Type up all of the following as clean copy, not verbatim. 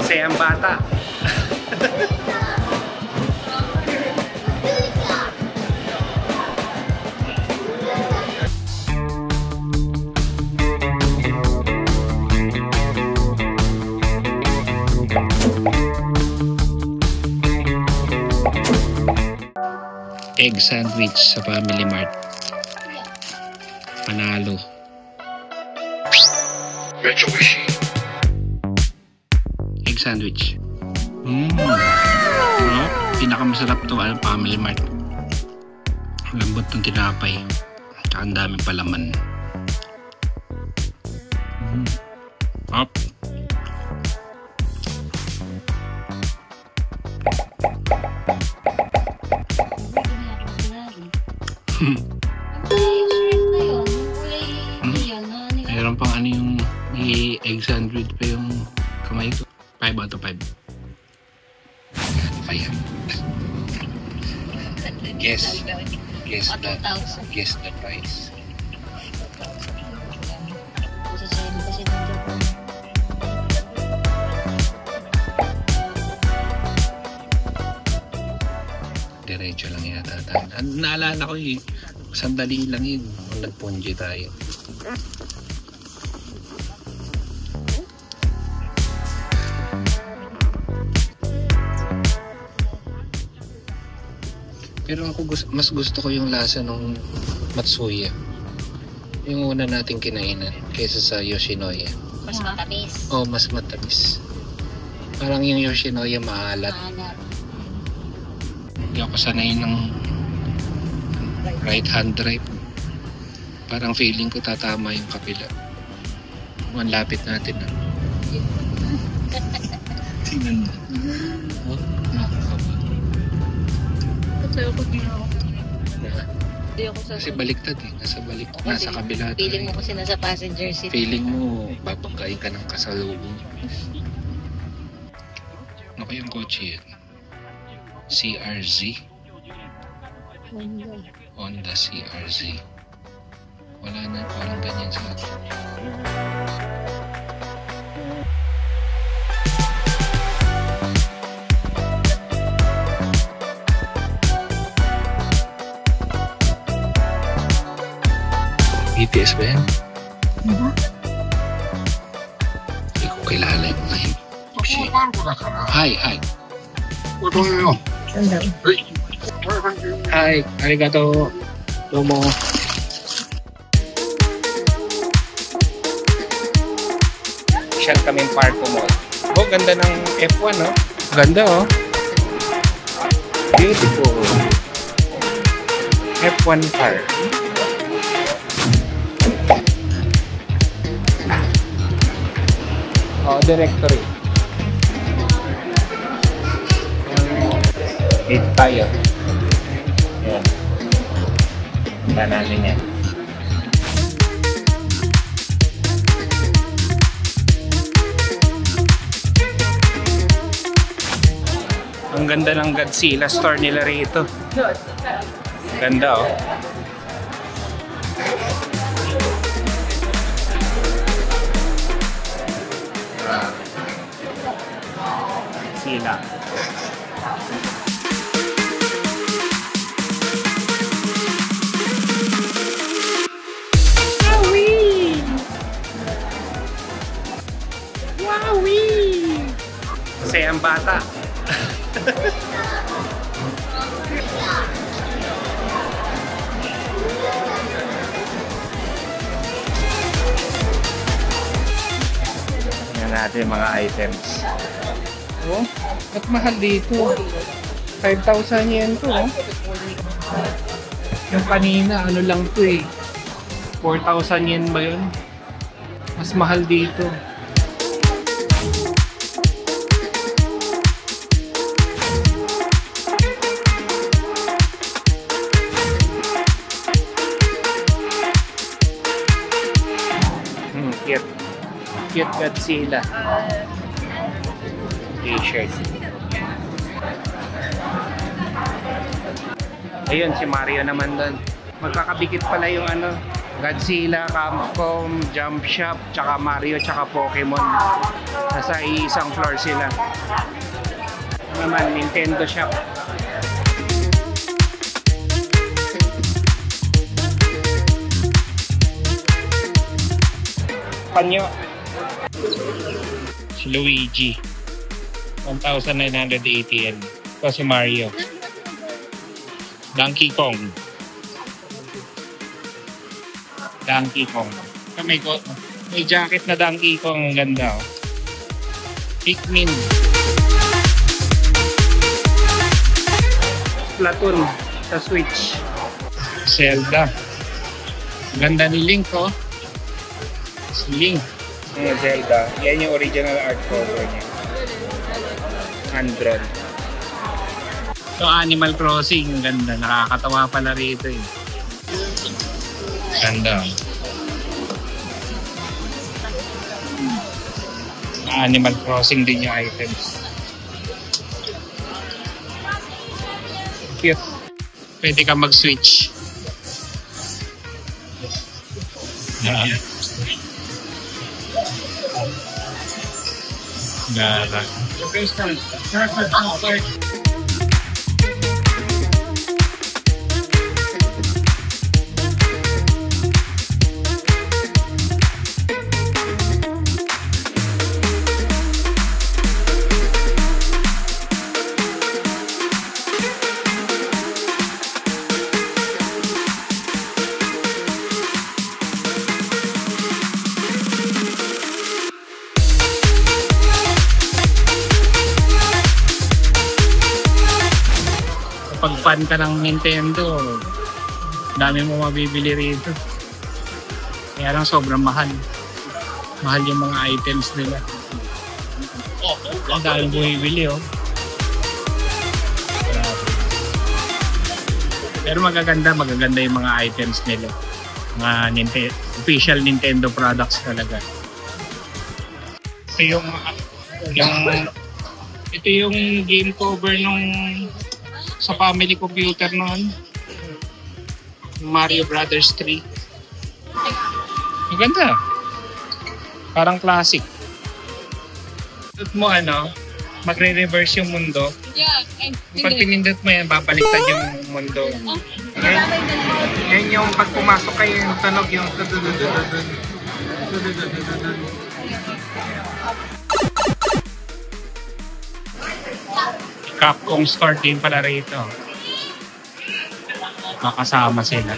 Masayang bata. Egg sandwich sa Family Mart. Panalo. Egg sandwich. Pinakamasarap to Family Mart. Lambot ng tinapay. Tsaka ang daming palaman. Up. Mayroon pang ano yung may egg sandwich pa yung kamay ko. 5 out of 5. Guess the price. Diretso lang yata. Naalala ko yung sandali lang yun kung nagponje tayo. Pero ako mas gusto ko yung lasa ng Matsuya. Yung una nating kinainan kaysa sa Yoshinoya. Mas matamis. Oh, mas matamis. Parang yung Yoshinoya maalat. Hindi ako sanay ng right hand drive. Parang feeling ko tatama yung kapila. Ang lapit natin na. Tingnan mo. Oh, nakakaba. Kasi baliktad eh. Nasa kabila. Feeling mo kasi nasa passenger seat. Feeling mo babanggain ka ng kasalubong. Ano kayang kotse yan? CRZ? Honda CRZ. Wala na parang ganyan sa atin. BTS ba yan? Hindi ko kilala yung mga yun. Hi. Hi, arigato. Domo. Siyang kaming parko mo. Oh, ganda ng F1, no? Ganda, oh. Beautiful. F1 car. Oh, directory. Dito tayo. Ayan. Punta natin yan. Ang ganda ng Godzilla store nila rito. Ganda, oh. Godzilla. Masayang bata. Tingnan natin mga items. Oh, ba't mahal dito? 5,000 yen to, oh. Yung kanina, ano lang to eh. 4,000 yen ba yun? Mas mahal dito. Cute Godzilla t-shirt. Ayun, si Mario naman doon. Magkakabikit pala yung ano, Godzilla, Capcom, Jump Shop, tsaka Mario, tsaka Pokemon. Nasa isang floor sila. Ito naman, Nintendo Shop. Panyo. Si Luigi. 1,980 yen. Ito si Mario. Donkey Kong. Donkey Kong. May jacket na Donkey Kong. Ang ganda, oh. Pikmin. Splatoon sa Switch. Zelda. Ang ganda ni Link, oh. Si Link. Zelda. Yan yung original art cover niya. Hand-drawn. So, Animal Crossing. Ang ganda. Nakakatawa pala rito, eh. Ganda. Animal Crossing din yung items. Cute. Pwede ka mag-switch. Gara. Pag fan ka ng Nintendo, dami mo mabibili rito. Kaya lang sobrang mahal. Mahal yung mga items nila. Ang dami bumibili, oh. Pero magaganda yung mga items nila. Mga official Nintendo products talaga. Ito yung game cover nung sa family computer noon. Mario Brothers 3. Maganda. Parang classic. Pindot mo magre-reverse yung mundo. Pag pinindot mo yan, babaliktad yung mundo. Yan yung pag pumasok kayo yung tunog yung Capcom store din pala rito. Makasama sila.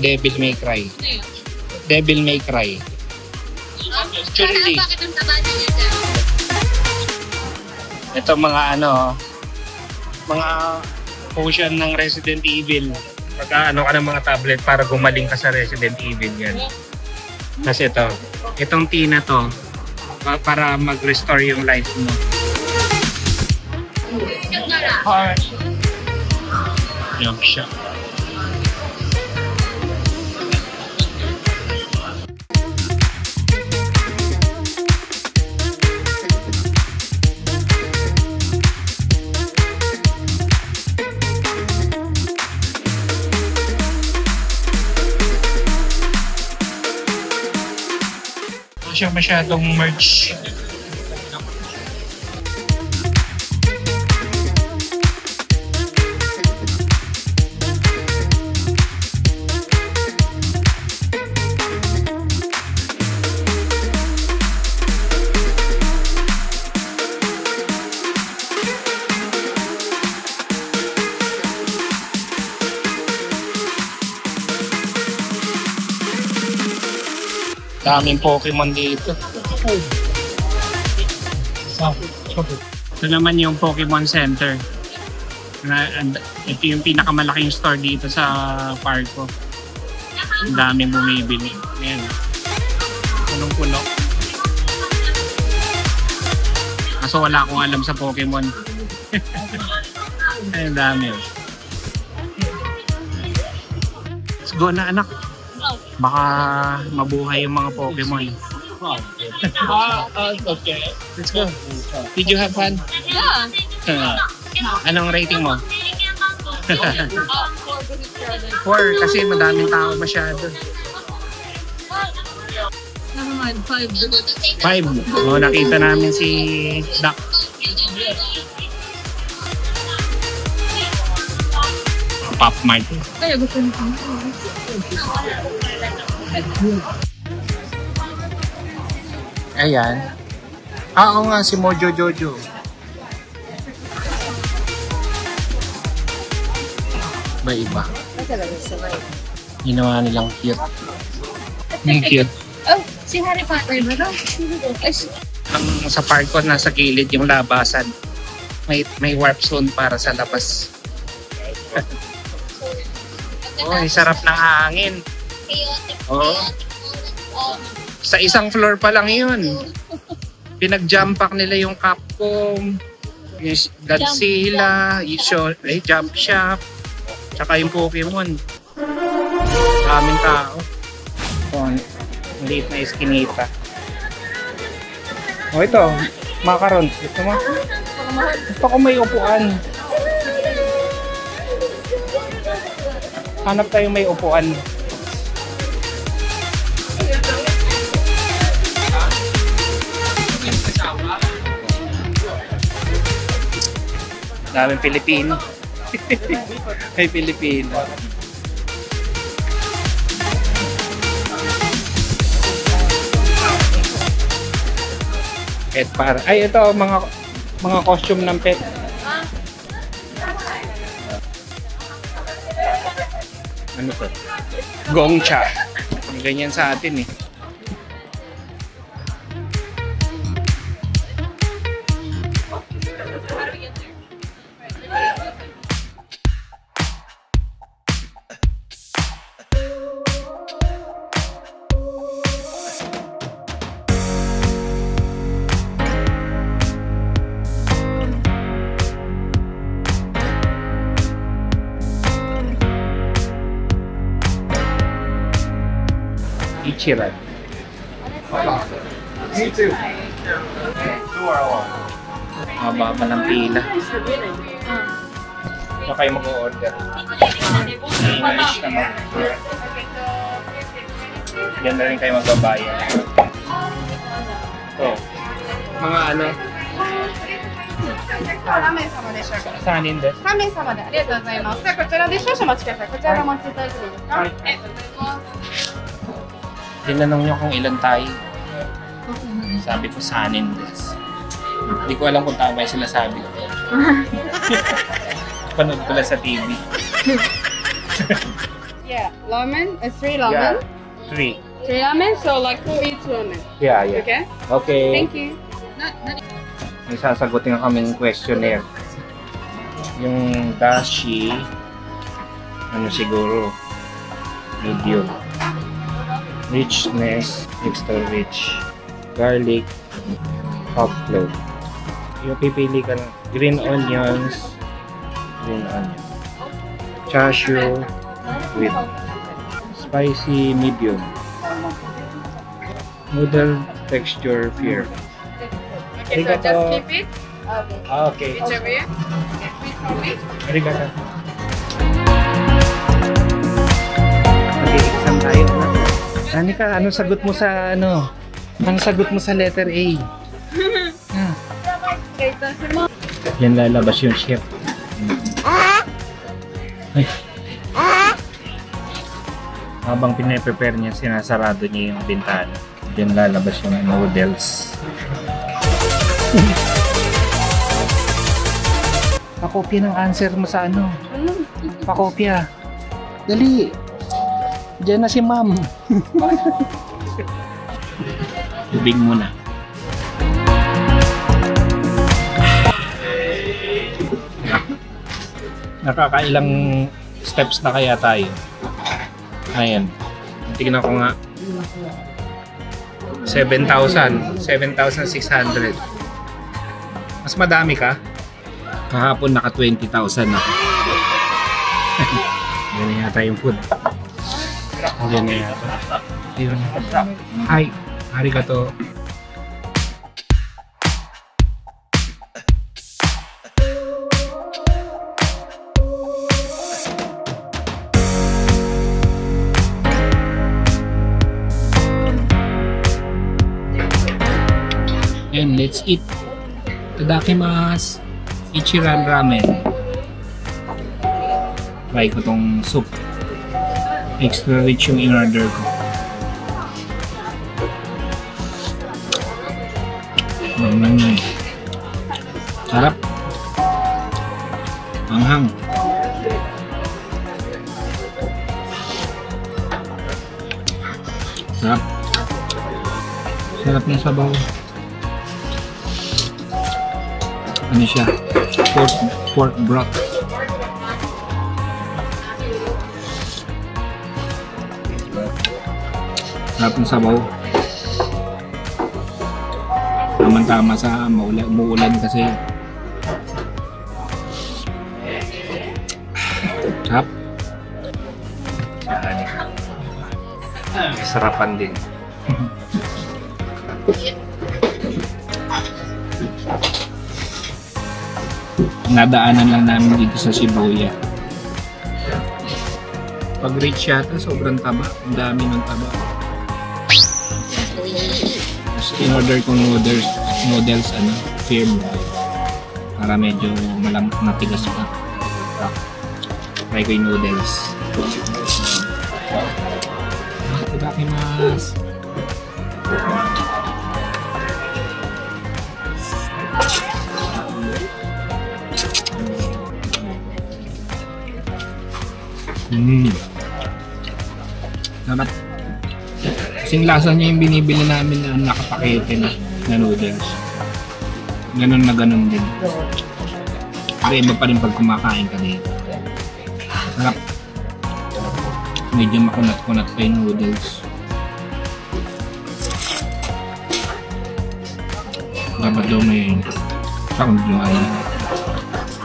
Devil May Cry. Devil May Cry. Bakit ang taba niya dyan? Ito mga potion ng Resident Evil. Pagka ka ng mga tablet para gumaling ka sa Resident Evil yan. Kasi itong tea na to para mag-restore yung life mo. Jump shot. Siya masyadong merge. Daming Pokemon dito. Ito naman yung Pokemon Center. Ito yung pinakamalaking store dito sa park ko. Ang daming bumibili. Ayan. Punong-puno. Kaso wala akong alam sa Pokemon. Ay, ang dami. Let's go na, anak. Baka mabuhay yung mga Pokemon. Okay. Let's go. Did you have fun? Yeah. Anong rating mo? 4 kasi madaming tao masyado. Never mind, 5. 5. Oh, nakita namin si Doc. Pop Mart. Kaya gusto mo Ayan. Oo nga, si Mojo Jojo. Iba-iba. Ginawa nilang cute. Yung cute. Oh, si Harry Potter ba daw? Ang sa park ko, nasa gilid yung labasan. May warp zone para sa labas. Oh, sarap ng hangin. Oo. Sa isang floor pa lang yun. Pinag-jump pack nila yung Capcom, yung Godzilla, yung Jump Shop, tsaka yung Pokemon. Maraming tao. Oh, maliit na eskinita. Oh, ito. Macaron. Gusto mo? Gusto ko may upuan. Hanap tayo may upuan. Daming Pilipino. May Pilipino. Pet para. Ay, ito mga costume ng pet. Ano to? Gongcha. Ganyan sa atin eh. Ichiran. Me too. Haba pa ng pila. Saka kayo mag-o-order. English naman. Diyan na rin kayo magbabayad. Ito. Mga ano? 何名様でしょうか。3人です。 3名様でありがとうございます。ではこちらで少々お待ちください。こちらでお待ちいただいていいですか。はいありがとうございます。 Tinanong nyo kung ilan tayo. Sabi ko sanin des. Hindi ko alam kung tama yung sinasabi ko. Panood ko lang sa TV. Yeah, ramen. 3 ramen. 3. 3 ramen. So like 4 each ramen. Yeah. Okay. Okay. Thank you. May sasagutin nga kaming questionnaire. Yung dashi, ano siguro, medium. Richness, extra rich. Garlic, hot clove. Yung pipili ka ng green onions, chashu with spicy medium. Noodle texture fair. Okay, so just keep it. Okay. It's over here. Okay, please hold it. Arigato. Mag-i-exam tayo. Anika, ano sagot mo sa ano? Ano sagot mo sa letter A? Yan lalabas yung chef. Ay. Habang pinaprepare niya, sinasarado niya yung bintana. Yan lalabas yung noodles. Pakopya ng answer mo sa ano? Pakopya. Dali. Diyan na si ma'am. Tubig muna. Nakakailang steps na kaya tayo? Ayan. Tingnan ko nga. 7,000. 7,600. Mas madami ka? Kahapon naka 20,000 na. Yan na yata yung food. Yan na yata. Yun. Hi, arigato. And let's eat. Tadakimasu. Ichiran ramen. Try ko tong soup. Extra rich yung in-order ko. Sarap. Anghang. Sarap. Sarap ng sabaw. Ano siya? Pork broth. Sarap ng sabaw. Tama-tama sa umuulan kasi. Sarap. Sarapan din. Nadaanan lang namin dito sa Shibuya. Pag reach yata, sobrang taba. Ang dami ng taba. Tapos in-order ko noodles firm. Para medyo matigas pa. Try ko yung noodles. Itadakimasu. Sarap. Kasing lasa niya yung binibili namin na nakapakete na noodles. Ganun na ganun din. Pero iba pa rin pag kumakain ka dito. Sarap. Medyo makunat-kunat pa yung noodles. Dapat daw may sound yung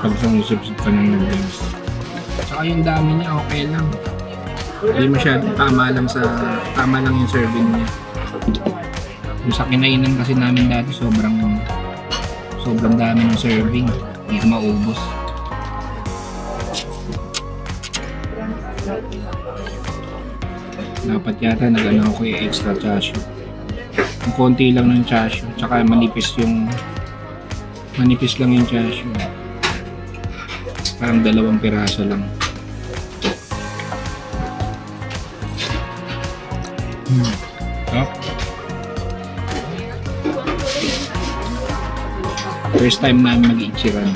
pag sumisip-sip ka ng noodles. Saka yung dami niya okay lang. Hindi masyadong tama lang yung serving niya. Yung sa kinainan kasi namin dati sobrang dami ng serving. Hindi ko maubos. Dapat yata nag-ano ako yung extra chashu. Ang konti lang ng chashu. Tsaka manipis lang yung chashu. Parang 2 piraso lang. First time namin mag-ichiran.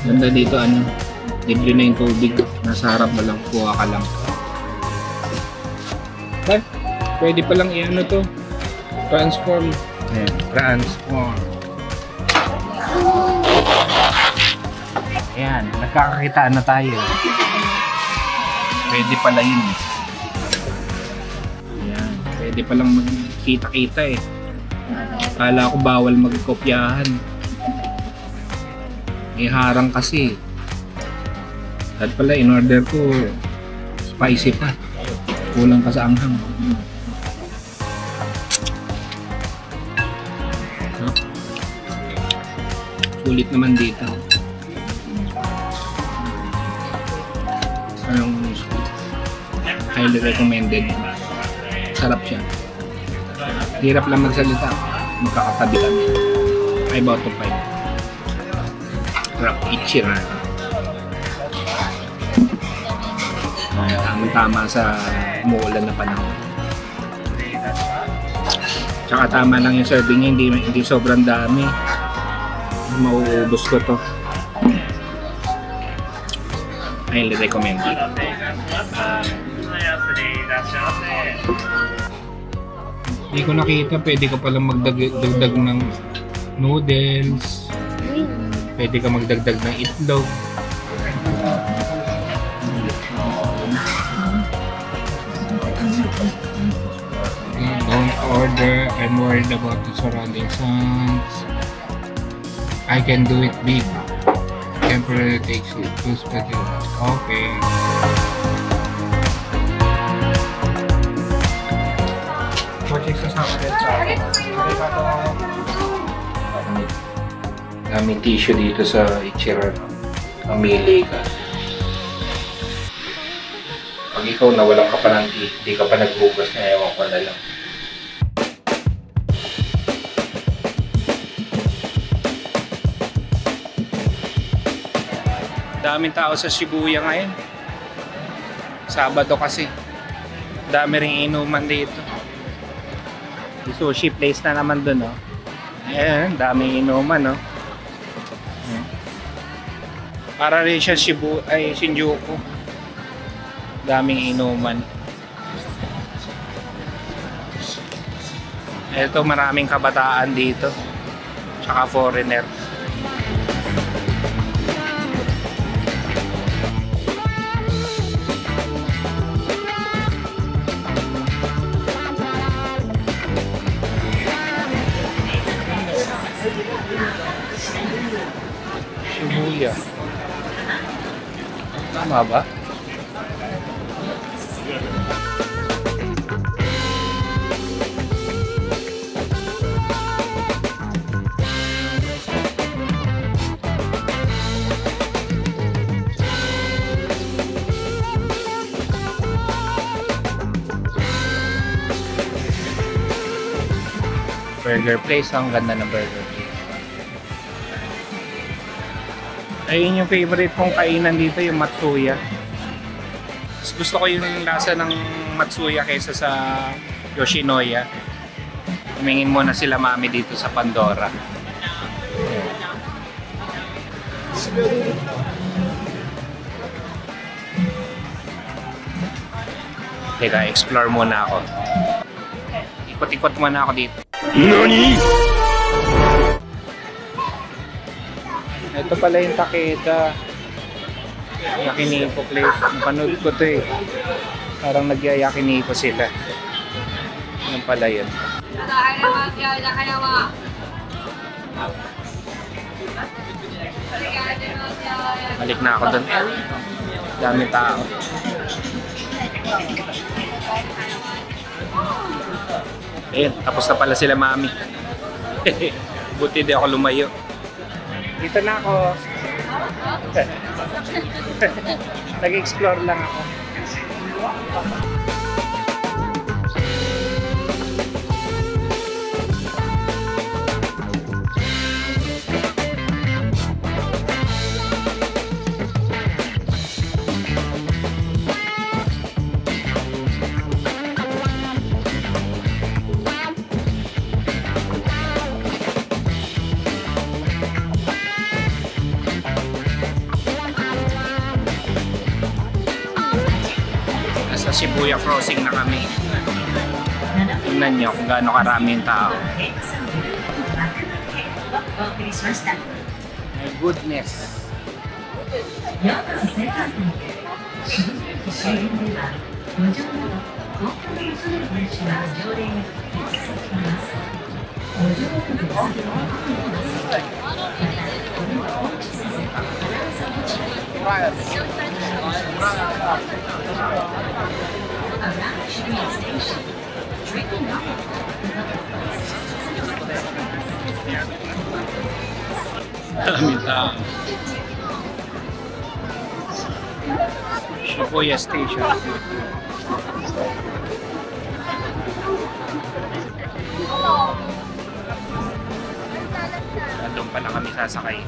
Ganda dito libre na yung tubig. Nasa harap na lang, kuha ka lang. Pwede palang to. Transform. Ayan, transform. Ayan, nagkakakitaan na tayo. Pwede pala yun. Ayan, pwede palang magkita-kita eh. Kala ko bawal magkopyahan. May harang kasi. At pala in-order ko spicy pa. Kulang pa sa anghang. Sulit naman dito. Highly recommended. Sarap siya. Hirap lang magsalita. Magkakatabi kami. 5 out of 5. Sarap ichiran. Tama sa umuulan na panahon. Tsaka tama lang yung serving niya. Hindi sobrang dami. Mauubos ko to. Highly recommended. Hindi ko nakita, pwede ka palang magdagdag ng noodles. Pwede ka magdagdag ng itlog. Don't order, I'm worried about the surrounding sounds. I can do it big. Temporary takes it. Okay. Daming tissue dito sa Ichiran. Mamili ka. Pag ikaw nawalan ka pa ng di ka pa nagbugas na ewan ko na lang. Daming tao sa Shibuya ngayon. Sabado kasi. Dami ring inuman dito. Yung sushi place na naman dun, oh. Ayan, daming inuman, oh. Para rin siya Shinjuku. Daming inuman. Ito, maraming kabataan dito. Tsaka foreigner. Shibuya. Tama ba? Burger place, ang ganda ng burger place. Ayun yung favorite kong kainan dito, yung Matsuya. Mas gusto ko yung lasa ng Matsuya kaysa sa Yoshinoya. Tumingin muna sila mami dito sa Pandora. Teka, explore muna ako. Ikot-ikot muna ako dito. NANI?! Ito pala yung Takeda Yakiniku place. Napanood ko to eh. Parang nagyayakiniku sila. Yan pala yun. Balik na ako dun. Dami tao. Ayun, tapos na pala sila mami. Buti di ako lumayo. Dito na ako. Nag-explore lang ako. Shibuya crossing na kami. Tingnan nyo kung gaano karami yung tao. My goodness. Dami tao. Shibuya Station. Nandun pa lang kami sasakay.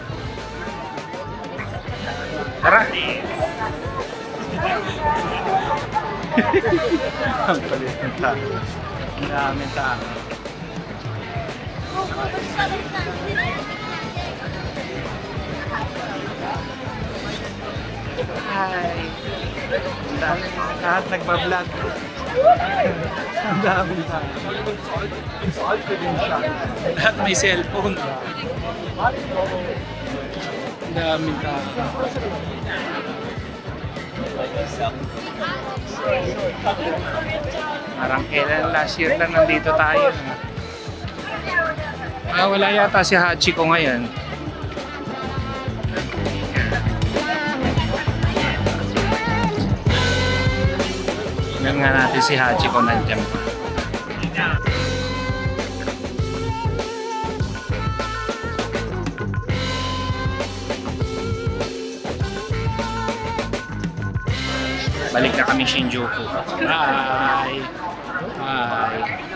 Tara! Ang palit ng tao. Ang daming tao. Hi! Lahat nagbablog. Ang daming tao. Lahat may cellphone. Ang daming tao. Parang kailan last year lang nandito tayo. Wala yata si Hachiko ngayon. nga natin si Hachi kung nandiyan pa. Balik na kami Shinjuku. Bye! Bye!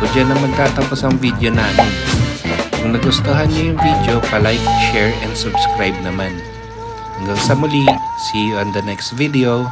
So dyan na magtatapos ang video namin. Kung nagustuhan niyo yung video, pa-like, share, and subscribe naman. Hanggang sa muli, see you on the next video.